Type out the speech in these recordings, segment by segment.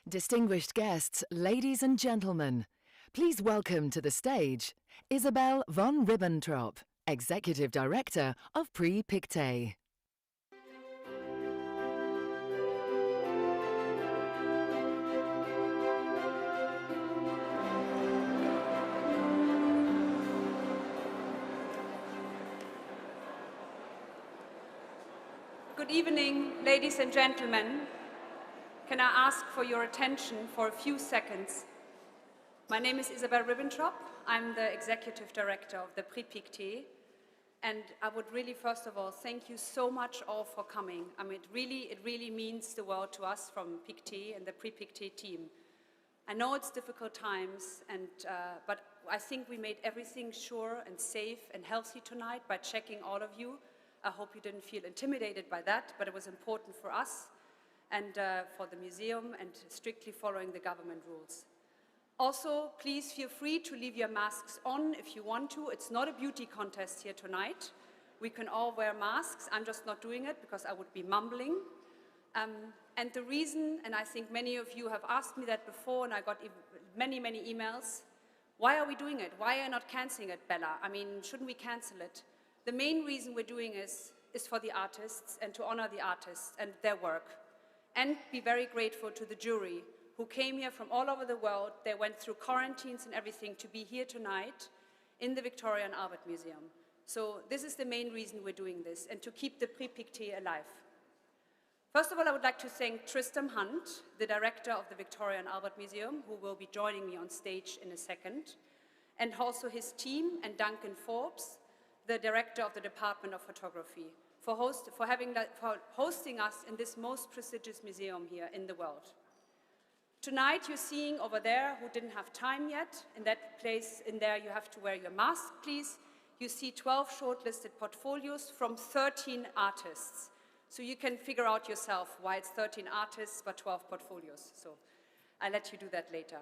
Distinguished guests, ladies and gentlemen, please welcome to the stage Isabel von Ribbentrop, Executive Director of Prix Pictet. Good evening, ladies and gentlemen. Can I ask for your attention for a few seconds? My name is Isabel Ribbentrop. I'm the Executive Director of the Prix Pictet. And I would really, first of all, thank you so much all for coming. I mean, it really means the world to us from Pictet and the Prix Pictet team. I know it's difficult times, but I think we made everything sure and safe and healthy tonight by checking all of you. I hope you didn't feel intimidated by that, but it was important for us and for the museum and strictly following the government rules. Also, please feel free to leave your masks on if you want to. It's not a beauty contest here tonight. We can all wear masks. I'm just not doing it because I would be mumbling. And the reason, and I think many of you have asked me that before, and I got many, many emails, why are we doing it? Why are you not canceling it, Bella? I mean, shouldn't we cancel it? The main reason we're doing is for the artists and to honor the artists and their work. And be very grateful to the jury who came here from all over the world. They went through quarantines and everything to be here tonight in the Victoria and Albert Museum. So this is the main reason we're doing this, and to keep the Prix Pictet alive. First of all, I would like to thank Tristram Hunt, the director of the Victoria and Albert Museum, who will be joining me on stage in a second, and also his team, and Duncan Forbes, the director of the Department of Photography, for hosting us in this most prestigious museum here in the world. Tonight, you're seeing over there, who didn't have time yet, in that place in there you have to wear your mask, please. You see 12 shortlisted portfolios from 13 artists. So you can figure out yourself why it's 13 artists but 12 portfolios. So I'll let you do that later.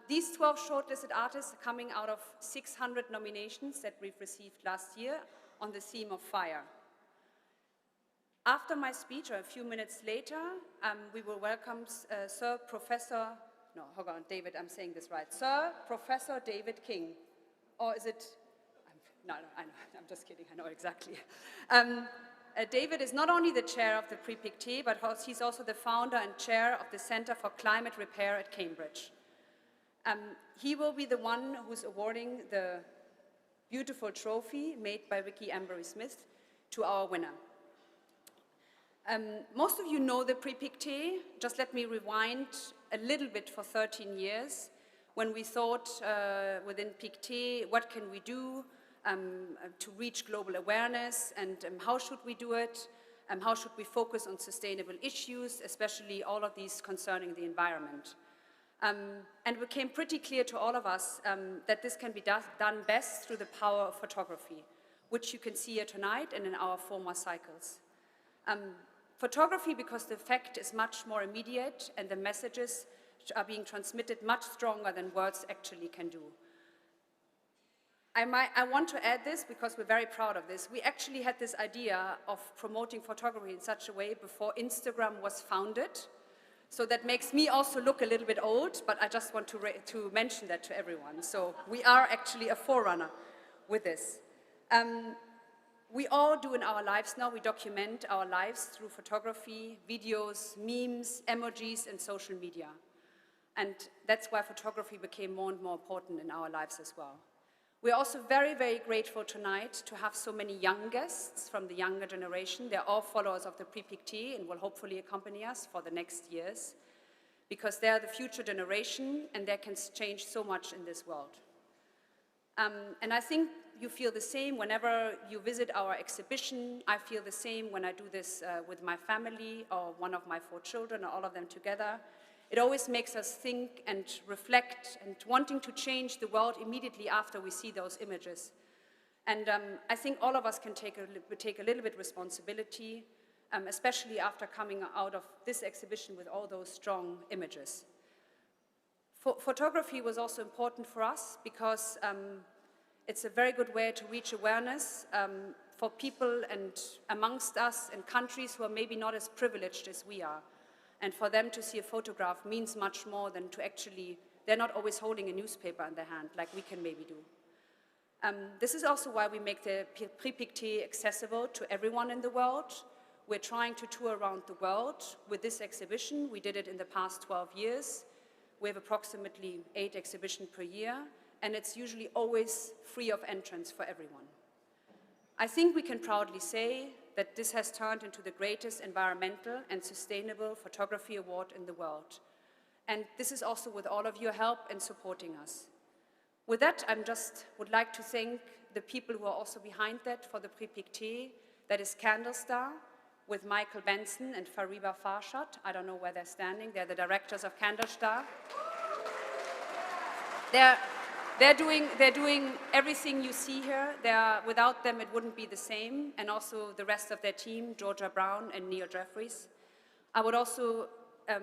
These 12 shortlisted artists are coming out of 600 nominations that we've received last year on the theme of fire. After my speech, or a few minutes later, we will welcome Sir Professor David King. Or is it, no, I know, I'm just kidding, I know exactly. David is not only the chair of the Prix Pictet, but he's also the founder and chair of the Center for Climate Repair at Cambridge. He will be the one who's awarding the beautiful trophy made by Vicky Ambery-Smith to our winner. Most of you know the Prix Pictet. Just let me rewind a little bit for 13 years when we thought within Pictet, what can we do to reach global awareness, and how should we do it? How should we focus on sustainable issues, especially all of these concerning the environment? And it became pretty clear to all of us that this can be done best through the power of photography, which you can see here tonight and in our former cycles. Photography, because the effect is much more immediate and the messages are being transmitted much stronger than words actually can do. I want to add this because we're very proud of this. We actually had this idea of promoting photography in such a way before Instagram was founded. So that makes me also look a little bit old, but I just want to mention that to everyone. So we are actually a forerunner with this. We all do in our lives now, we document our lives through photography, videos, memes, emojis, and social media. And that's why photography became more and more important in our lives as well. We're also very, very grateful tonight to have so many young guests from the younger generation. They're all followers of the Prix Pictet and will hopefully accompany us for the next years, because they're the future generation and they can change so much in this world. And I think you feel the same whenever you visit our exhibition. I feel the same when I do this with my family or one of my 4 children or all of them together. It always makes us think and reflect and wanting to change the world immediately after we see those images. And I think all of us can take a little bit responsibility, especially after coming out of this exhibition with all those strong images. Photography was also important for us because it's a very good way to reach awareness for people and amongst us in countries who are maybe not as privileged as we are. And for them to see a photograph means much more than to actually, they're not always holding a newspaper in their hand like we can maybe do. This is also why we make the Prix Pictet accessible to everyone in the world. We're trying to tour around the world with this exhibition. We did it in the past 12 years. We have approximately 8 exhibitions per year, and it's usually always free of entrance for everyone. I think we can proudly say that this has turned into the greatest environmental and sustainable photography award in the world. And this is also with all of your help in supporting us. With that, I would like to thank the people who are also behind that for the Prix Pictet. That is Candlestar, with Michael Benson and Fariba Farshad. I don't know where they're standing. They're the directors of Candlestar. They're doing everything you see here. Without them, it wouldn't be the same. And also the rest of their team, Georgia Brown and Neil Jeffries. I would also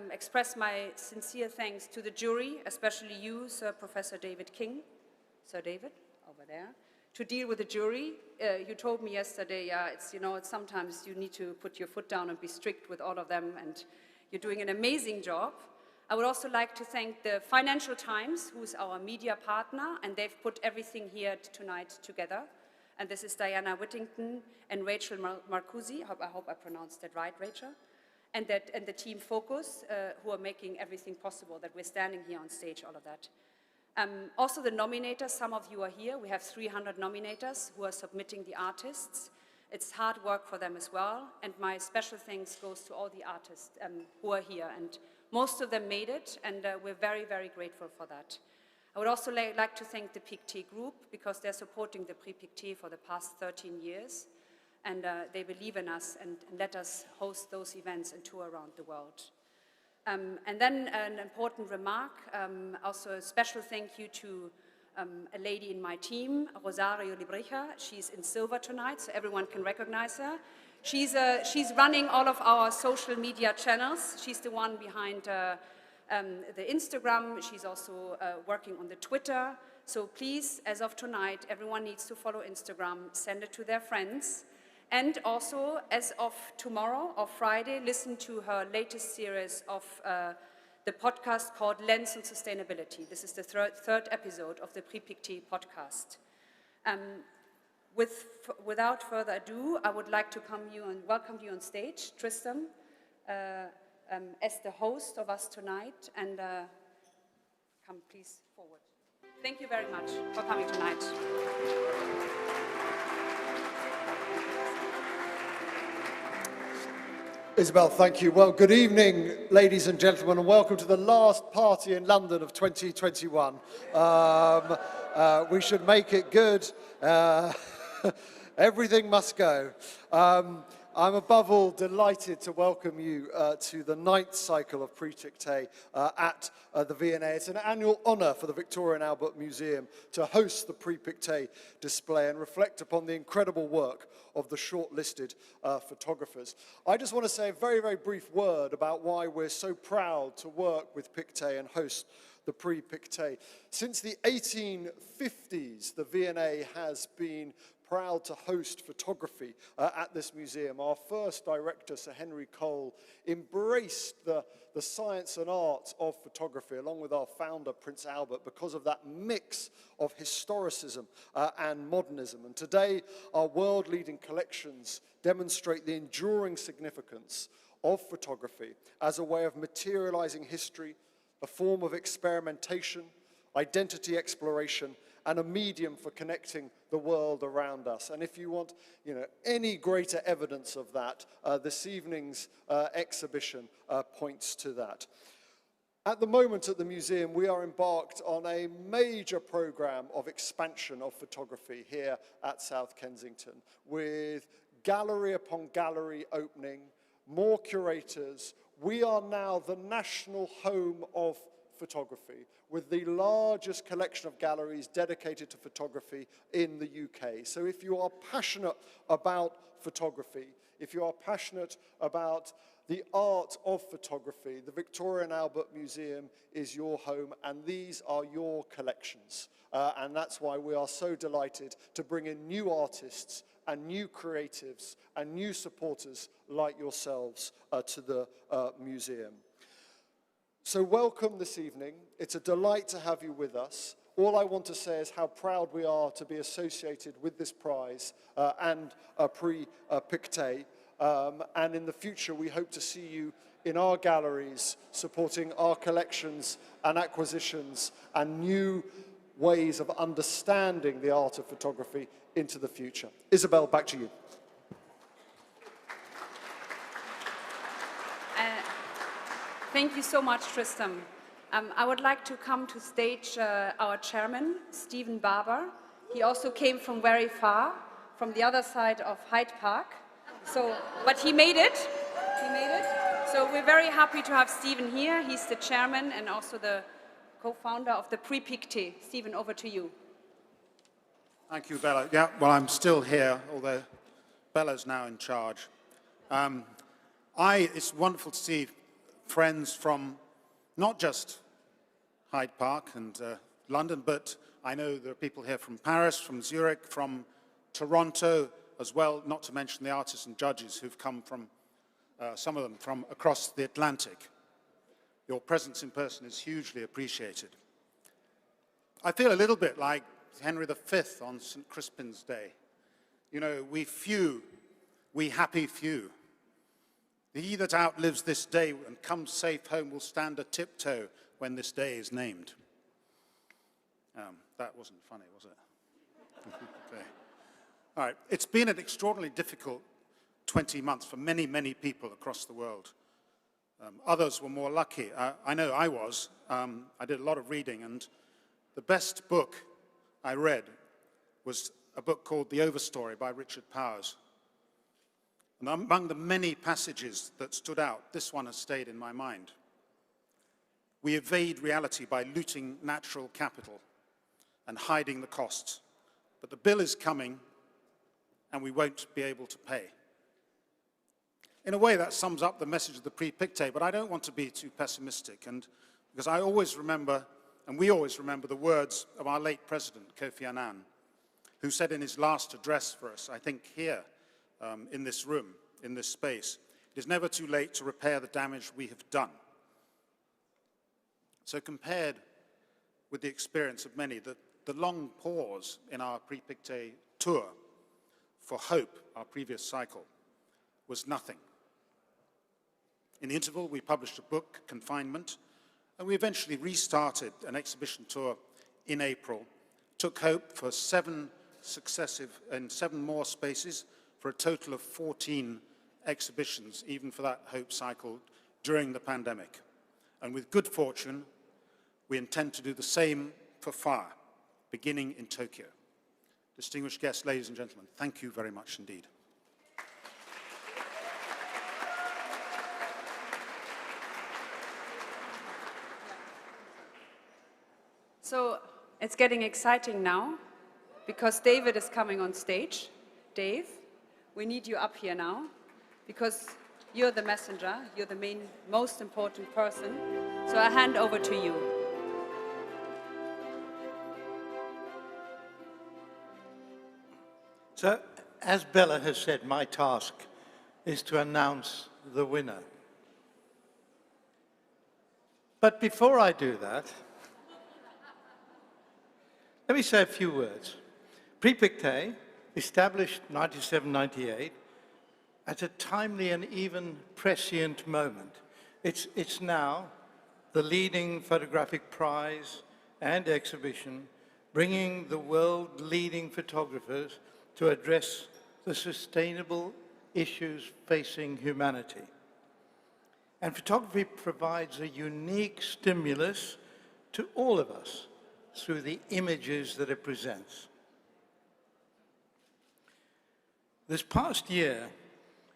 express my sincere thanks to the jury, especially you, Sir Professor David King. Sir David, over there, to deal with the jury. You told me yesterday, it's sometimes you need to put your foot down and be strict with all of them, and you're doing an amazing job. I would also like to thank the Financial Times, who's our media partner, and they've put everything here tonight together. And this is Diana Whittington and Rachel Marcuzzi. I hope I pronounced that right, Rachel. And the team Focus, who are making everything possible, that we're standing here on stage, all of that. Also the nominators, some of you are here. We have 300 nominators who are submitting the artists. It's hard work for them as well. And my special thanks goes to all the artists who are here. And most of them made it, and we're very, very grateful for that. I would also like to thank the Pictet Group, because they're supporting the Prix Pictet for the past 13 years. And they believe in us and let us host those events and tour around the world. And then an important remark, also a special thank you to a lady in my team, Rosario Librija. She's in silver tonight, so everyone can recognize her. She's running all of our social media channels. She's the one behind the Instagram. She's also working on the Twitter. So please, as of tonight, everyone needs to follow Instagram, send it to their friends. And also, as of tomorrow or Friday, listen to her latest series of the podcast called Lens on Sustainability. This is the third episode of the Prix Pictet podcast. Without further ado, I would like to welcome you on stage, Tristan, as the host of us tonight, and come please forward. Thank you very much for coming tonight. Isabel, thank you. Well, good evening, ladies and gentlemen, and welcome to the last party in London of 2021. We should make it good. Everything must go. I'm above all delighted to welcome you to the 9th cycle of Prix Pictet at the V&A. It's an annual honour for the Victoria and Albert Museum to host the Prix Pictet display and reflect upon the incredible work of the shortlisted photographers. I just want to say a very, very brief word about why we're so proud to work with Pictet and host the Prix Pictet. Since the 1850s, the V&A has been proud to host photography at this museum. Our first director, Sir Henry Cole, embraced the science and art of photography, along with our founder, Prince Albert, because of that mix of historicism and modernism. And today, our world-leading collections demonstrate the enduring significance of photography as a way of materializing history, a form of experimentation, identity exploration, and a medium for connecting the world around us. And if you want, any greater evidence of that, this evening's exhibition points to that. At the moment at the museum, we are embarked on a major program of expansion of photography here at South Kensington, with gallery upon gallery opening, more curators. We are now the national home of photography, with the largest collection of galleries dedicated to photography in the UK. So if you are passionate about photography, if you are passionate about the art of photography, the Victoria and Albert Museum is your home, and these are your collections. And that's why we are so delighted to bring in new artists and new creatives and new supporters like yourselves to the museum. So welcome this evening. It's a delight to have you with us. All I want to say is how proud we are to be associated with this prize and Prix Pictet. And in the future, we hope to see you in our galleries, supporting our collections and acquisitions and new ways of understanding the art of photography into the future. Isabel, back to you. Thank you so much, Tristan. I would like to come to stage our chairman, Stephen Barber. He also came from very far, from the other side of Hyde Park. But he made it. He made it. So we're very happy to have Stephen here. He's the chairman and also the co-founder of the Prix Pictet. Stephen, over to you. Thank you, Bella. Yeah, well, I'm still here, although Bella's now in charge. It's wonderful to see friends from not just Hyde Park and London, but I know there are people here from Paris, from Zurich, from Toronto as well, not to mention the artists and judges who've come from, some of them from across the Atlantic. Your presence in person is hugely appreciated. I feel a little bit like Henry V on St. Crispin's Day. You know, we few, we happy few. He that outlives this day and comes safe home will stand a tiptoe when this day is named. That wasn't funny, was it? Okay. All right. It's been an extraordinarily difficult 20 months for many, many people across the world. Others were more lucky. I know I was. I did a lot of reading, and the best book I read was a book called The Overstory by Richard Powers. And among the many passages that stood out, this one has stayed in my mind. We evade reality by looting natural capital and hiding the costs. But the bill is coming, and we won't be able to pay. In a way, that sums up the message of the Prix Pictet, but I don't want to be too pessimistic, and because I always remember, and we always remember, the words of our late president, Kofi Annan, who said in his last address for us, I think here, in this room, in this space, it is never too late to repair the damage we have done. So compared with the experience of many, the long pause in our Prix Pictet tour for Hope, our previous cycle, was nothing. In the interval, we published a book, Confinement, and we eventually restarted an exhibition tour in April, took Hope for 7 more spaces, for a total of 14 exhibitions, even for that Hope cycle, during the pandemic. And with good fortune, we intend to do the same for Fire, beginning in Tokyo. Distinguished guests, ladies and gentlemen, thank you very much indeed. So it's getting exciting now, because David is coming on stage. Dave, we need you up here now, because you're the messenger, you're the most important person. So I hand over to you. So, as Bella has said, my task is to announce the winner. But before I do that, let me say a few words. Prix Pictet, established 97-98, at a timely and even prescient moment. It's now the leading photographic prize and exhibition, bringing the world-leading photographers to address the sustainable issues facing humanity. And photography provides a unique stimulus to all of us through the images that it presents. This past year,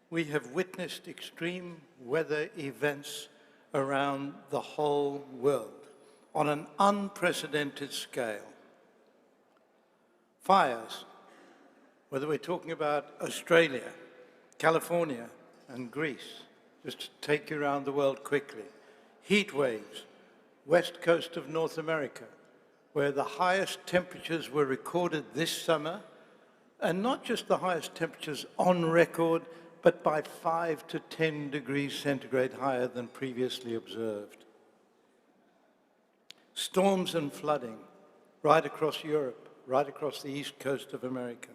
we have witnessed extreme weather events around the whole world on an unprecedented scale. Fires, whether we're talking about Australia, California, and Greece, just to take you around the world quickly. Heat waves, west coast of North America, where the highest temperatures were recorded this summer, and not just the highest temperatures on record, but by 5 to 10 degrees centigrade higher than previously observed. storms and flooding right across Europe, right across the east coast of America.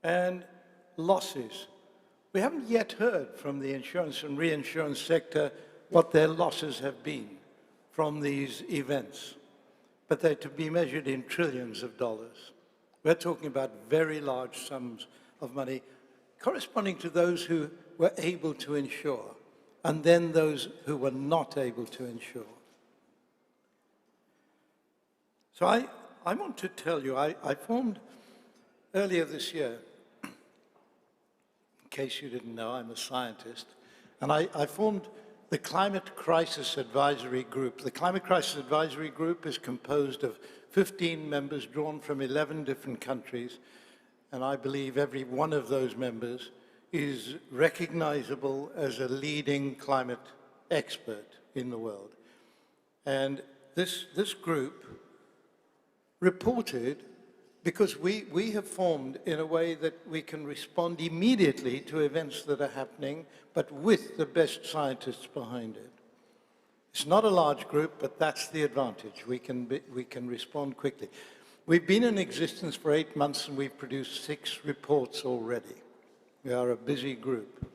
And losses. We haven't yet heard from the insurance and reinsurance sector what their losses have been from these events, but they're to be measured in trillions of dollars. We're talking about very large sums of money corresponding to those who were able to insure, and then those who were not able to insure. So I want to tell you, I formed earlier this year, in case you didn't know, I'm a scientist, and I formed the Climate Crisis Advisory Group. The Climate Crisis Advisory Group is composed of 15 members drawn from 11 different countries, and I believe every one of those members is recognizable as a leading climate expert in the world. And this group reported, because we have formed in a way that we can respond immediately to events that are happening, but with the best scientists behind it. It's not a large group, but that's the advantage. We can respond quickly. We've been in existence for 8 months and we've produced 6 reports already. We are a busy group.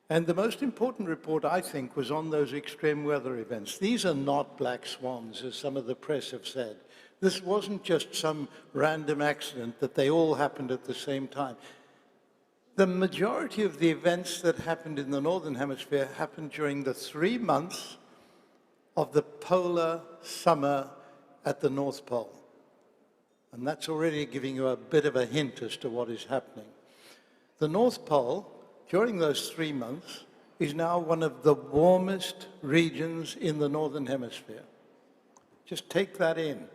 And the most important report, I think, was on those extreme weather events. These are not black swans, as some of the press have said. This wasn't just some random accident that they all happened at the same time. The majority of the events that happened in the Northern Hemisphere happened during the 3 months of the polar summer at the North Pole. And that's already giving you a bit of a hint as to what is happening. The North Pole, during those 3 months, is now one of the warmest regions in the Northern Hemisphere. Just take that in.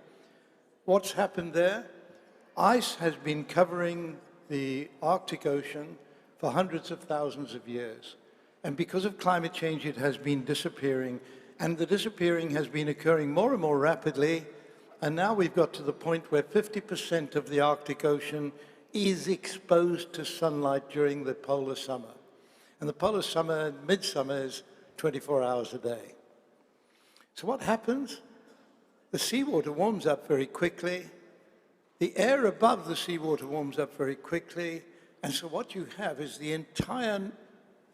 What's happened there? Ice has been covering the Arctic Ocean for hundreds of thousands of years. And because of climate change, it has been disappearing. And the disappearing has been occurring more and more rapidly. And now we've got to the point where 50% of the Arctic Ocean is exposed to sunlight during the polar summer. And the polar summer, midsummer, is 24 hours a day. So what happens? The seawater warms up very quickly. The air above the seawater warms up very quickly. And so what you have is the entire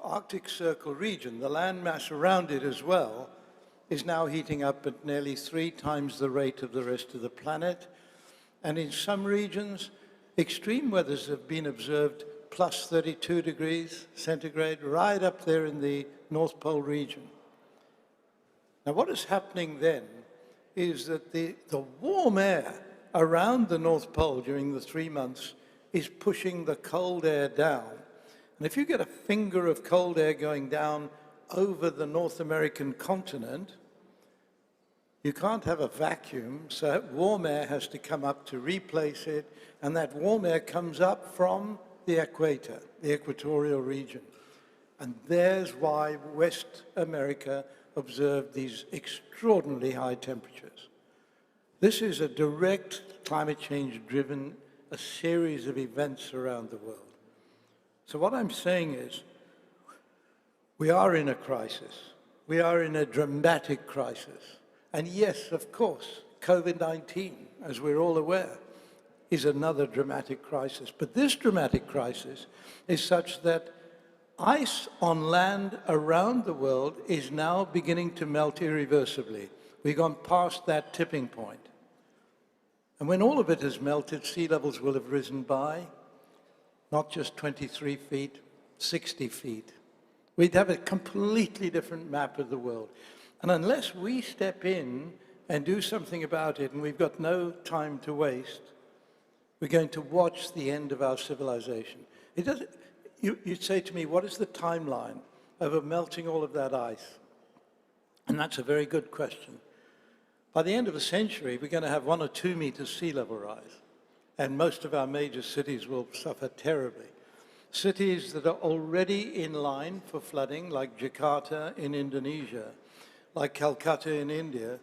Arctic Circle region, the landmass around it as well, is now heating up at nearly 3 times the rate of the rest of the planet. And in some regions, extreme weathers have been observed plus 32 degrees centigrade, right up there in the North Pole region. Now, what is happening then is that the warm air around the North Pole during the 3 months is pushing the cold air down. And if you get a finger of cold air going down over the North American continent, you can't have a vacuum, so warm air has to come up to replace it, and that warm air comes up from the equator, the equatorial region. And there's why West America observed these extraordinarily high temperatures. This is a direct climate change-driven, a series of events around the world. So what I'm saying is, we are in a crisis. We are in a dramatic crisis. And yes, of course, COVID-19, as we're all aware, is another dramatic crisis. But this dramatic crisis is such that ice on land around the world is now beginning to melt irreversibly. We've gone past that tipping point. And when all of it has melted, sea levels will have risen by not just 23 feet, 60 feet. We'd have a completely different map of the world. And unless we step in and do something about it, and we've got no time to waste, we're going to watch the end of our civilization. You'd say to me, what is the timeline of melting all of that ice? And that's a very good question. By the end of the century, we're going to have 1 or 2 meters sea level rise, and most of our major cities will suffer terribly. Cities that are already in line for flooding, like Jakarta in Indonesia, like Calcutta in India,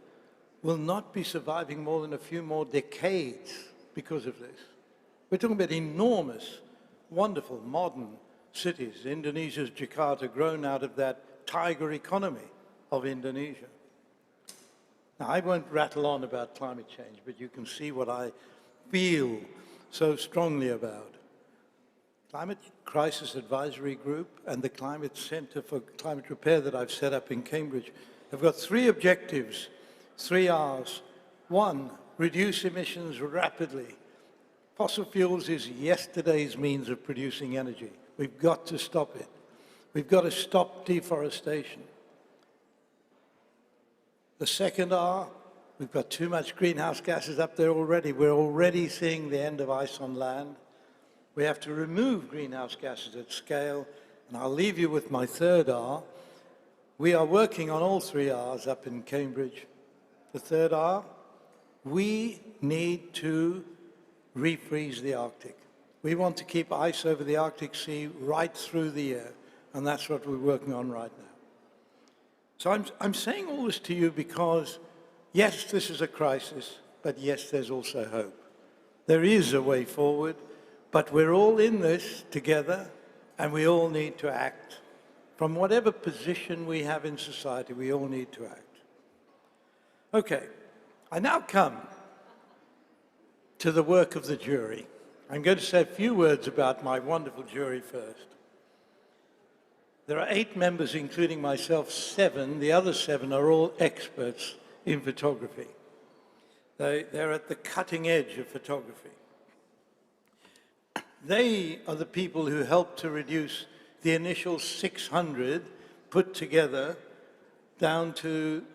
will not be surviving more than a few more decades because of this. We're talking about enormous, wonderful, modern cities. Indonesia's Jakarta, grown out of that tiger economy of Indonesia. Now, I won't rattle on about climate change, but you can see what I feel so strongly about. Climate Crisis Advisory Group and the Climate Centre for Climate Repair that I've set up in Cambridge have got 3 objectives, 3 R's. 1, reduce emissions rapidly. Fossil fuels is yesterday's means of producing energy. We've got to stop it. We've got to stop deforestation. The second R, we've got too much greenhouse gases up there already. We're already seeing the end of ice on land. We have to remove greenhouse gases at scale. And I'll leave you with my third R. We are working on all 3 R's up in Cambridge. The third R, we need to refreeze the Arctic. We want to keep ice over the Arctic Sea right through the year, and that's what we're working on right now. So I'm saying all this to you because, yes, this is a crisis, but yes, there's also hope. There is a way forward, but we're all in this together, and we all need to act. From whatever position we have in society, we all need to act. Okay, I now come to the work of the jury. I'm going to say a few words about my wonderful jury first. There are 8 members, including myself, 7. The other 7 are all experts in photography. They're at the cutting edge of photography. They are the people who helped to reduce the initial 600 put together down to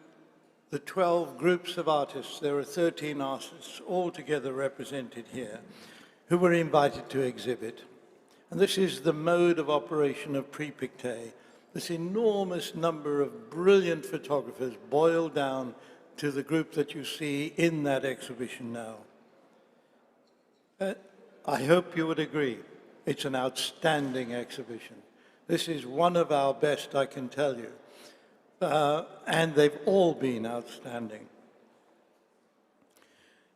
the 12 groups of artists. There are 13 artists altogether represented here who were invited to exhibit. And this is the mode of operation of Prix Pictet, this enormous number of brilliant photographers boiled down to the group that you see in that exhibition now. I hope you would agree, it's an outstanding exhibition. This is one of our best, I can tell you. And they've all been outstanding.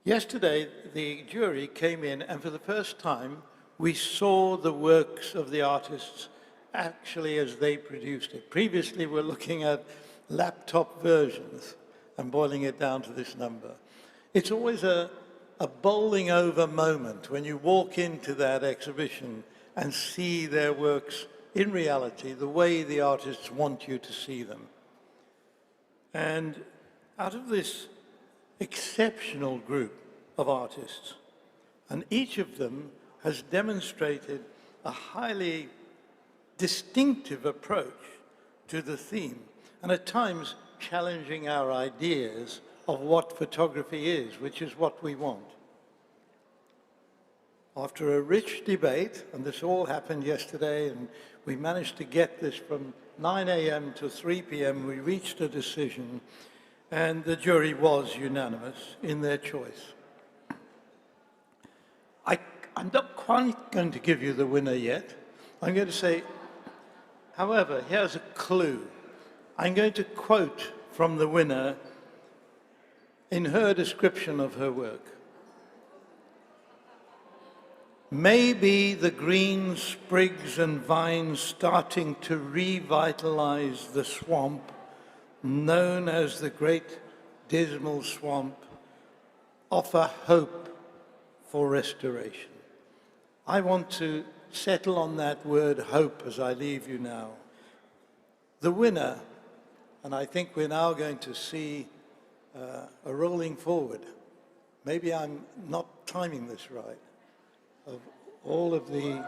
Yesterday, the jury came in, and for the first time, we saw the works of the artists actually as they produced it. Previously, we're looking at laptop versions and boiling it down to this number. It's always a bowling over moment when you walk into that exhibition and see their works in reality, the way the artists want you to see them. And out of this exceptional group of artists, and each of them has demonstrated a highly distinctive approach to the theme, and at times challenging our ideas of what photography is, which is what we want. After a rich debate, and this all happened yesterday, and we managed to get this from 9 a.m. to 3 p.m., we reached a decision, and the jury was unanimous in their choice. I'm not quite going to give you the winner yet. I'm going to say, however, here's a clue. I'm going to quote from the winner in her description of her work. Maybe the green sprigs and vines starting to revitalize the swamp known as the Great Dismal Swamp offer hope for restoration. I want to settle on that word hope as I leave you now. The winner, and I think we're now going to see a rolling forward. Maybe I'm not timing this right. Of all of the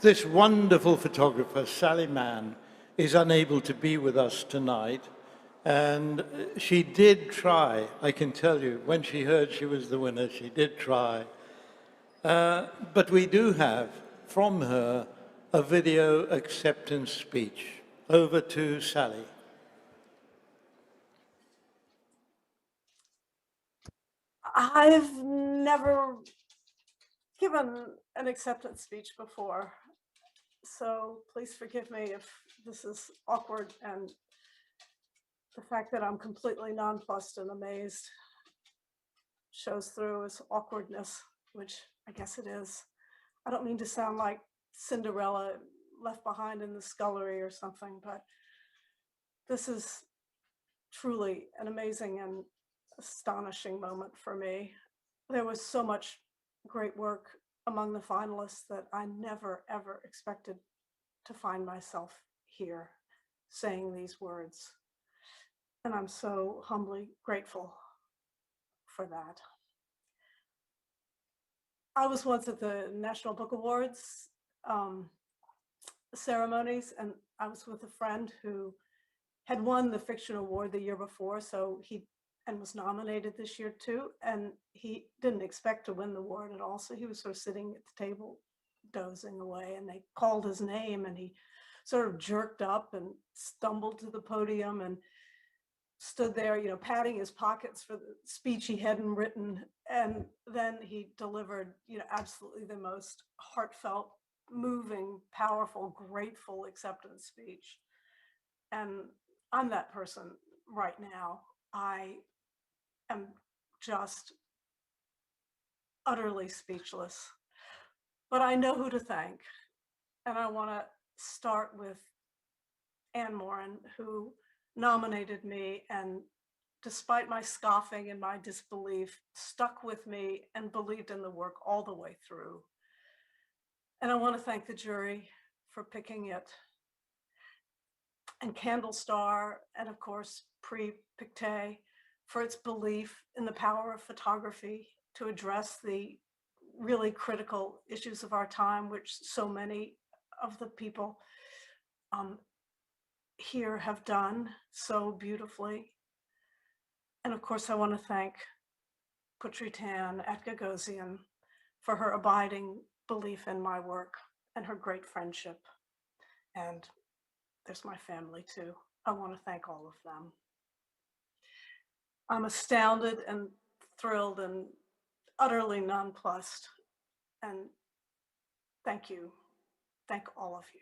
this wonderful photographer, Sally Mann, is unable to be with us tonight. And she did try, I can tell you, when she heard she was the winner, she did try. But we do have, from her, a video acceptance speech. Over to Sally. I've never given an acceptance speech before. so please forgive me if this is awkward, and the fact that I'm completely nonplussed and amazed shows through as awkwardness, which I guess it is. I don't mean to sound like Cinderella left behind in the scullery or something, but this is truly an amazing and astonishing moment for me. There was so much great work among the finalists that I never, ever expected to find myself here saying these words. And I'm so humbly grateful for that. I was once at the National Book Awards ceremonies, and I was with a friend who had won the fiction award the year before, and was nominated this year too, and he didn't expect to win the award at all, so he was sort of sitting at the table dozing away, and they called his name, and he sort of jerked up and stumbled to the podium and stood there, patting his pockets for the speech he hadn't written. And then he delivered, absolutely the most heartfelt, moving, powerful, grateful acceptance speech. And I'm that person right now. I am just utterly speechless, but I know who to thank. And I want to start with Anne Morin, who nominated me, and despite my scoffing and my disbelief, stuck with me and believed in the work all the way through. And I want to thank the jury for picking it, and Candlestar, and of course, Prix Pictet, for its belief in the power of photography to address the really critical issues of our time, which so many of the people here have done so beautifully. And of course, I want to thank Putri-Tan at Gagosian for her abiding belief in my work and her great friendship. And there's my family too. I want to thank all of them. I'm astounded and thrilled and utterly nonplussed. And thank you. Thank all of you.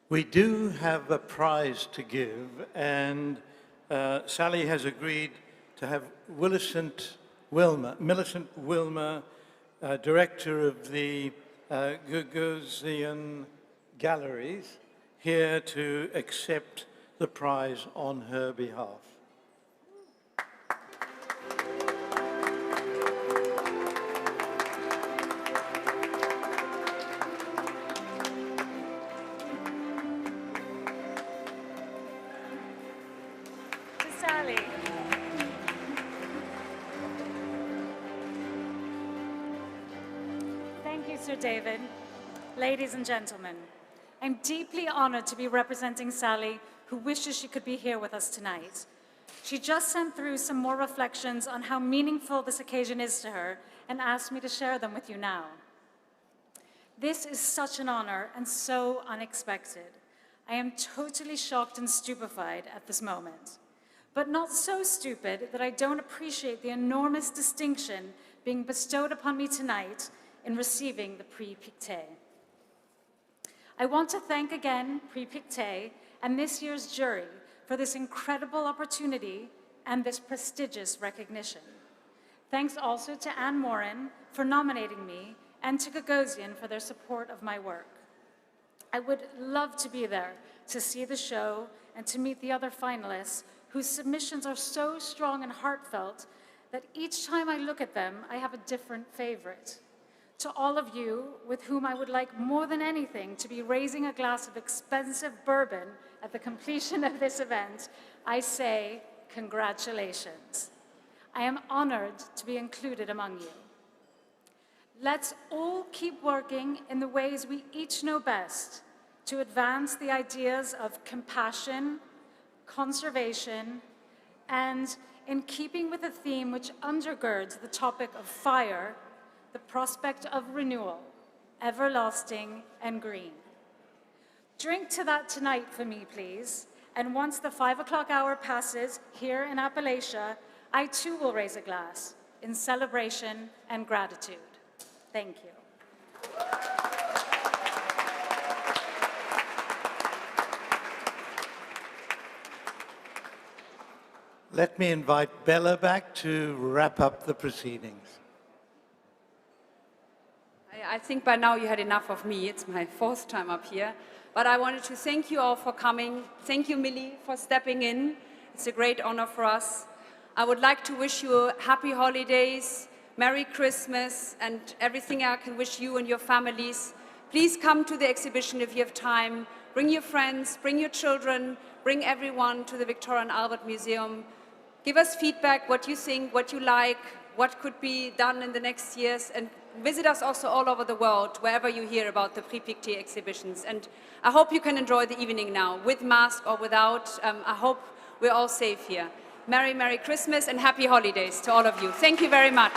We do have a prize to give, and Sally has agreed to have Millicent Wilmer, director of the Gagosian Galleries, here to accept the prize on her behalf. Sally. Thank you, Sir David. Ladies and gentlemen, I'm deeply honored to be representing Sally, who wishes she could be here with us tonight. She just sent through some more reflections on how meaningful this occasion is to her and asked me to share them with you now. This is such an honor and so unexpected. I am totally shocked and stupefied at this moment, but not so stupid that I don't appreciate the enormous distinction being bestowed upon me tonight in receiving the Prix Pictet. I want to thank again Prix Pictet and this year's jury for this incredible opportunity and this prestigious recognition. Thanks also to Anne Morin for nominating me and to Gagosian for their support of my work. I would love to be there to see the show and to meet the other finalists whose submissions are so strong and heartfelt that each time I look at them, I have a different favorite. To all of you with whom I would like more than anything to be raising a glass of expensive bourbon at the completion of this event, I say congratulations. I am honored to be included among you. Let's all keep working in the ways we each know best to advance the ideas of compassion, conservation, and in keeping with a theme which undergirds the topic of fire, the prospect of renewal, everlasting and green. Drink to that tonight for me, please, And once the 5 o'clock hour passes here in Appalachia, I too will raise a glass in celebration and gratitude. Thank you. Let me invite Bella back to wrap up the proceedings. I think by now you had enough of me. It's my 4th time up here. But I wanted to thank you all for coming. Thank you, Millie, for stepping in. It's a great honor for us. I would like to wish you happy holidays, Merry Christmas, and everything I can wish you and your families. Please come to the exhibition if you have time. Bring your friends, bring your children, bring everyone to the Victoria and Albert Museum. Give us feedback, what you think, what you like, what could be done in the next years, and visit us also all over the world, wherever you hear about the Prix Pictet exhibitions. And I hope you can enjoy the evening now, with mask or without. I hope we're all safe here. Merry, Merry Christmas and happy holidays to all of you. Thank you very much.